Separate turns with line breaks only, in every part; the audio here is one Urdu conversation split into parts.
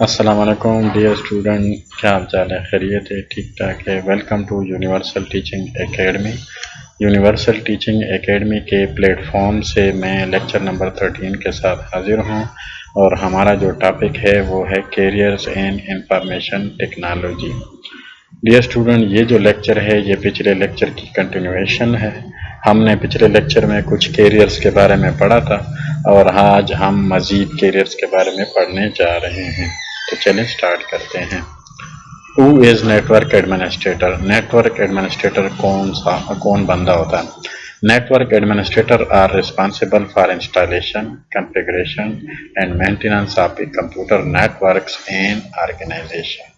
السلام علیکم ڈیئر اسٹوڈنٹ، کیا حال چال ہے؟ خیریت ہے؟ ٹھیک ٹھاک ہے؟ Welcome to universal teaching academy. Universal teaching academy کے پلیٹ فارم سے میں لیکچر نمبر 13 کے ساتھ حاضر ہوں، اور ہمارا جو ٹاپک ہے وہ ہے کیریئرز ان انفارمیشن ٹیکنالوجی۔ ڈیئر اسٹوڈنٹ، یہ جو لیکچر ہے یہ پچھلے لیکچر کی کنٹینیویشن ہے۔ ہم نے پچھلے لیکچر میں کچھ کیریئرز کے بارے میں پڑھا تھا، اور آج ہم مزید کیریئرز کے بارے میں پڑھنے جا رہے ہیں۔ تو چلیں سٹارٹ کرتے ہیں۔ Who is network administrator? Network administrator کون بندہ ہوتا ہے؟ Network administrator are responsible for installation, configuration and maintenance of a computer networks in organization.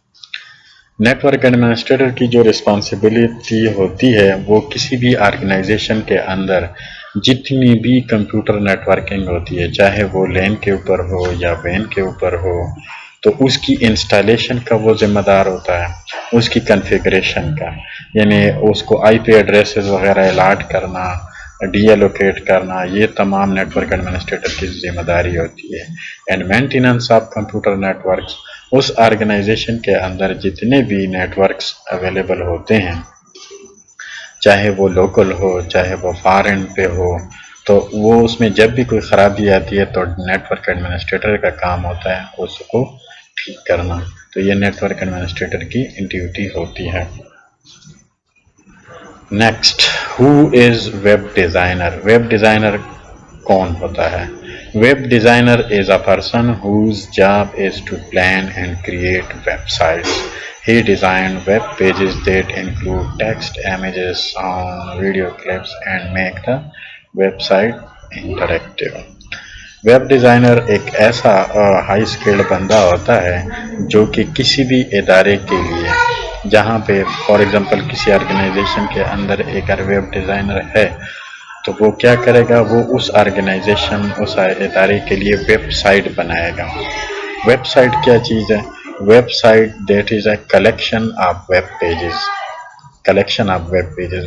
Network administrator کی جو رسپانسبلٹی ہوتی ہے وہ کسی بھی آرگنائزیشن کے اندر جتنی بھی کمپیوٹر نیٹورکنگ ہوتی ہے، چاہے وہ لین کے اوپر ہو یا وین کے اوپر ہو، تو اس کی انسٹالیشن کا وہ ذمہ دار ہوتا ہے، اس کی کنفیگریشن کا، یعنی اس کو آئی پی ایڈریسز وغیرہ الاٹ کرنا، ڈی ایلوکیٹ کرنا، یہ تمام نیٹورک ایڈمنسٹریٹر کی ذمہ داری ہوتی ہے۔ And maintenance of computer networks, اس آرگنائزیشن کے اندر جتنے بھی نیٹورکس اویلیبل ہوتے ہیں، چاہے وہ لوکل ہو چاہے وہ فارن پہ ہو، تو وہ اس میں جب بھی کوئی خرابی آتی ہے تو نیٹورک ایڈمنسٹریٹر کا کام ہوتا ہے اس کو ٹھیک کرنا۔ تو یہ نیٹورک ایڈمنسٹریٹر کی ڈیوٹی ہوتی ہے۔ Next, who is web designer? Web designer کون ہوتا ہے؟ Web designer is a person whose job is to plan and create websites. He designed web pages that include text, images, sound, video clips and make the website interactive. Web designer ایک ایسا ہائی اسکلڈ بندہ ہوتا ہے جو کہ کسی بھی ادارے کے لیے، جہاں پہ فار ایگزامپل کسی آرگنائزیشن کے اندر ایک ویب ڈیزائنر ہے، تو وہ کیا کرے گا، وہ اس آرگنائزیشن اس ادارے کے لیے ویب سائٹ بنائے گا۔ ویب سائٹ کیا چیز ہے؟ Website that is a collection of web pages, collection of web pages,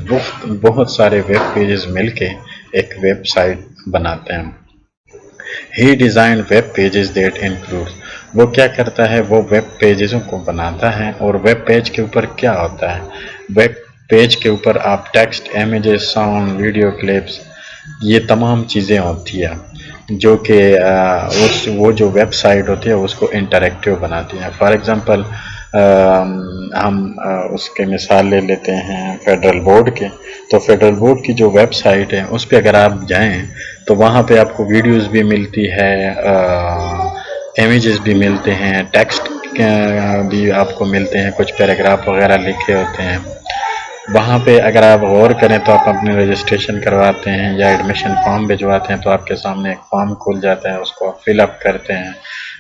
بہت سارے ویب پیجز مل کے ایک ویب سائٹ بناتے ہیں۔ ہی design web pages that include, وہ کیا کرتا ہے، وہ ویب پیجزوں کو بناتا ہے، اور ویب پیج کے اوپر کیا ہوتا ہے، ویب پیج کے اوپر آپ text, images, sound, video clips, یہ تمام چیزیں ہوتی ہیں جو کہ وہ جو ویب سائٹ ہوتی ہے اس کو انٹریکٹیو بناتی ہیں۔ فار ایگزامپل ہم اس کے مثال لے لیتے ہیں فیڈرل بورڈ کے، تو فیڈرل بورڈ کی جو ویب سائٹ ہے اس پہ اگر آپ جائیں تو وہاں پہ آپ کو ویڈیوز بھی ملتی ہے، امیجز بھی ملتے ہیں، ٹیکسٹ بھی آپ کو ملتے ہیں، کچھ پیراگراف وغیرہ لکھے ہوتے ہیں۔ وہاں پہ اگر آپ غور کریں تو آپ اپنے رجسٹریشن کرواتے ہیں یا ایڈمیشن فارم بھجواتے ہیں تو آپ کے سامنے ایک فارم کھل جاتا ہے، اس کو آپ فل اپ کرتے ہیں،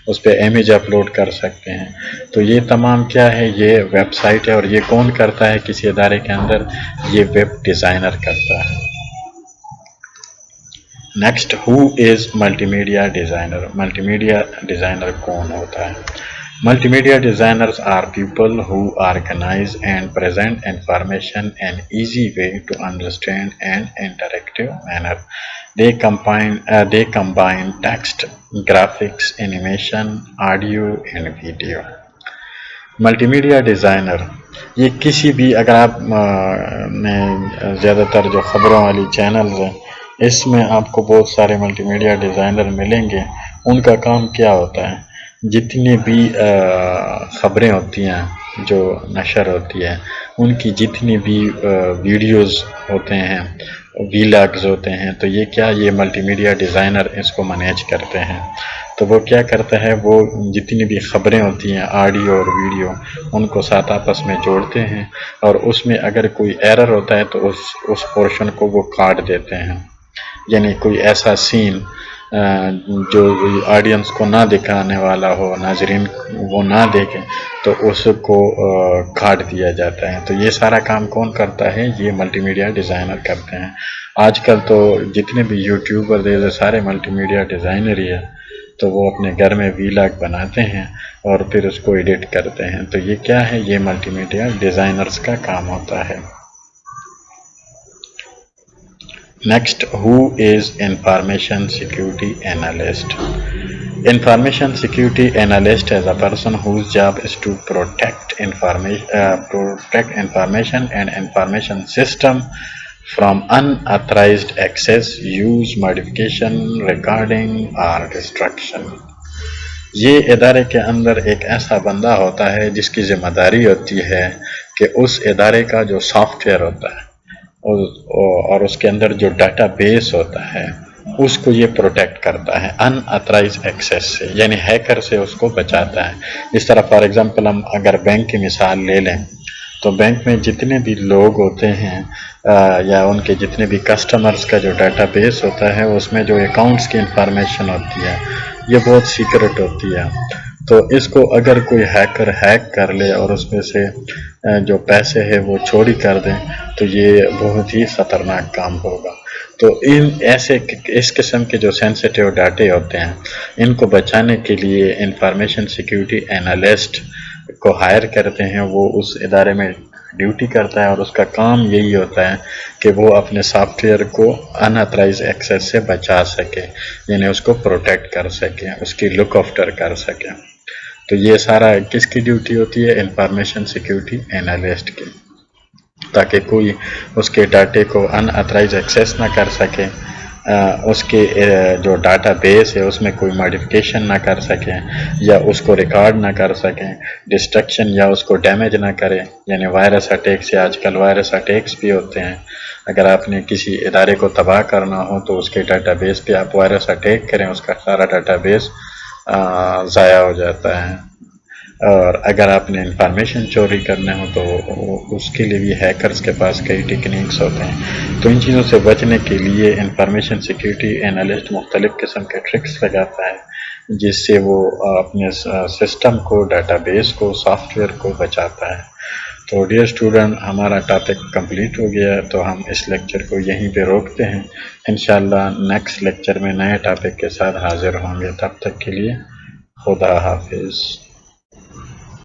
اس پہ امیج اپلوڈ کر سکتے ہیں۔ تو یہ تمام کیا ہے، یہ ویب سائٹ ہے، اور یہ کون کرتا ہے کسی ادارے کے اندر؟ یہ ویب ڈیزائنر کرتا ہے۔ نیکسٹ، ہو از multi media designer? Multi media designer کون ہوتا ہے؟ Multimedia designers are people who organize and present information in an easy way to understand and interactive manner. They combine text, graphics, animation, audio and video. Multi media designer یہ کسی بھی، اگر آپ نے زیادہ تر جو خبروں والی چینلز ہیں اس میں آپ کو بہت سارے ملٹی میڈیا ڈیزائنر ملیں گے۔ ان کا کام کیا ہوتا ہے، جتنی بھی خبریں ہوتی ہیں جو نشر ہوتی ہے، ان کی جتنی بھی ویڈیوز ہوتے ہیں، ویلاگز ہوتے ہیں، تو یہ کیا، یہ ملٹی میڈیا ڈیزائنر اس کو مینیج کرتے ہیں۔ تو وہ کیا کرتا ہے، وہ جتنی بھی خبریں ہوتی ہیں آڈیو اور ویڈیو، ان کو ساتھ آپس میں جوڑتے ہیں، اور اس میں اگر کوئی ایرر ہوتا ہے تو اس پورشن کو وہ کاٹ دیتے ہیں، یعنی کوئی ایسا سین جو آڈینس کو نہ دکھانے والا ہو، ناظرین وہ نہ دیکھیں، تو اس کو کاٹ دیا جاتا ہے۔ تو یہ سارا کام کون کرتا ہے، یہ ملٹی میڈیا ڈیزائنر کرتے ہیں۔ آج کل تو جتنے بھی یوٹیوبر دے سارے ملٹی میڈیا ڈیزائنر ہی ہے، تو وہ اپنے گھر میں ویلاگ بناتے ہیں اور پھر اس کو ایڈٹ کرتے ہیں۔ تو یہ کیا ہے، یہ ملٹی میڈیا ڈیزائنرز کا کام ہوتا ہے۔ Next, who is information security analyst? Information security analyst is a person whose job is to protect information and information system from unauthorized access, use, modification, recording or destruction. یہ ادارے کے اندر ایک ایسا بندہ ہوتا ہے جس کی ذمہ داری ہوتی ہے کہ اس ادارے کا جو سافٹ ویئر ہوتا ہے اور اس کے اندر جو ڈیٹا بیس ہوتا ہے اس کو یہ پروٹیکٹ کرتا ہے ان اتھرائز ایکسیس سے، یعنی ہیکر سے اس کو بچاتا ہے. اس طرح فار ایگزامپل ہم اگر بینک کی مثال لے لیں تو بینک میں جتنے بھی لوگ ہوتے ہیں یا ان کے جتنے بھی کسٹمرز کا جو ڈیٹا بیس ہوتا ہے اس میں جو اکاؤنٹس کی انفارمیشن ہوتی ہے یہ بہت سیکرٹ ہوتی ہے. تو اس کو اگر کوئی ہیکر ہیک کر لے اور اس میں سے جو پیسے ہے وہ چوری کر دیں تو یہ بہت ہی خطرناک کام ہوگا. تو اس قسم کے جو سینسیٹیو ڈاٹے ہوتے ہیں ان کو بچانے کے لیے انفارمیشن سیکیورٹی اینالسٹ کو ہائر کرتے ہیں. وہ اس ادارے میں ڈیوٹی کرتا ہے اور اس کا کام یہی ہوتا ہے کہ وہ اپنے سافٹ ویئر کو ان اتھرائز ایکسیس سے بچا سکے، یعنی اس کو پروٹیکٹ کر سکے، اس کی لک آفٹر کر سکے. تو یہ سارا کس کی ڈیوٹی ہوتی ہے؟ انفارمیشن سیکیورٹی اینالسٹ کی، تاکہ کوئی اس کے ڈاٹے کو ان اتھرائز ایکسیس نہ کر سکے، اس کے جو ڈاٹا بیس ہے اس میں کوئی ماڈیفکیشن نہ کر سکیں یا اس کو ریکارڈ نہ کر سکیں، ڈسٹرکشن یا اس کو ڈیمیج نہ کرے. یعنی وائرس اٹیکس، یا آج کل وائرس اٹیکس بھی ہوتے ہیں. اگر آپ نے کسی ادارے کو تباہ کرنا ہو تو اس کے ڈاٹا بیس پہ آپ وائرس اٹیک کریں، اس کا سارا ڈاٹا بیس ضائع ہو جاتا ہے. اور اگر آپ نے انفارمیشن چوری کرنے ہو تو اس کے لیے بھی ہیکرز کے پاس کئی ٹیکنیکس ہوتے ہیں. تو ان چیزوں سے بچنے کے لیے انفارمیشن سیکیورٹی اینالسٹ مختلف قسم کے ٹرکس لگاتا ہے جس سے وہ اپنے سسٹم کو، ڈیٹا بیس کو، سافٹ ویئر کو بچاتا ہے. تو ڈیئر اسٹوڈنٹ، ہمارا ٹاپک کمپلیٹ ہو گیا ہے، تو ہم اس لیکچر کو یہیں پہ روکتے ہیں. انشاءاللہ نیکسٹ لیکچر میں نئے ٹاپک کے ساتھ حاضر ہوں گے. تب تک کے لیے خدا حافظ.